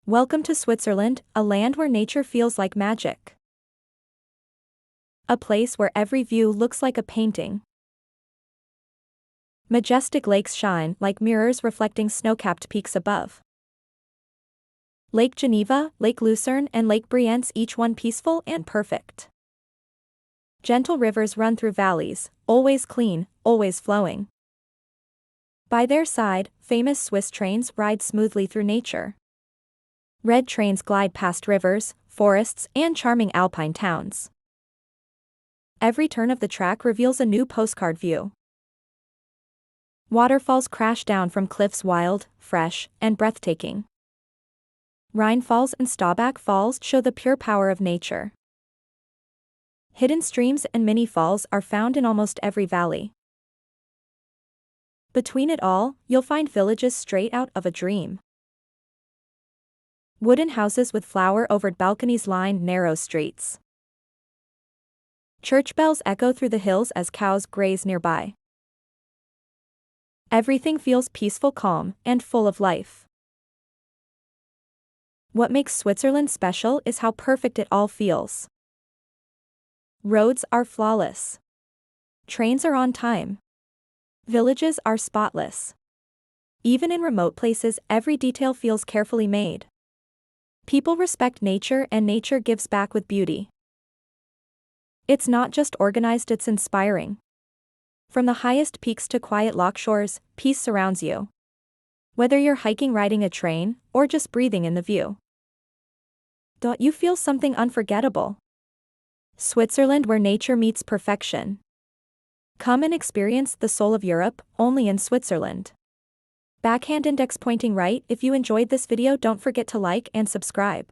Welcome to Switzerland, a land where nature feels like magic. A place where every view looks like a painting. Majestic lakes shine like mirrors reflecting snow-capped peaks above. Lake Geneva, Lake Lucerne and Lake Brienz, each one peaceful and perfect. Gentle rivers run through valleys, always clean, always flowing. By their side, famous Swiss trains ride smoothly through nature. Red trains glide past rivers, forests, and charming alpine towns. Every turn of the track reveals a new postcard view. Waterfalls crash down from cliffs, wild, fresh, and breathtaking. Rhine Falls and Staubach Falls show the pure power of nature. Hidden streams and mini falls are found in almost every valley. Between it all, you'll find villages straight out of a dream. Wooden houses with flower-overed balconies line narrow streets. Church bells echo through the hills as cows graze nearby. Everything feels peaceful, calm, and full of life. What makes Switzerland special is how perfect it all feels. Roads are flawless. Trains are on time. Villages are spotless. Even in remote places, every detail feels carefully made. People respect nature and nature gives back with beauty. It's not just organized, it's inspiring. From the highest peaks to quiet loch shores, peace surrounds you. Whether you're hiking, riding a train, or just breathing in the view, you feel something unforgettable. Switzerland, where nature meets perfection. Come and experience the soul of Europe, only in Switzerland. Backhand index pointing right. If you enjoyed this video, don't forget to like and subscribe.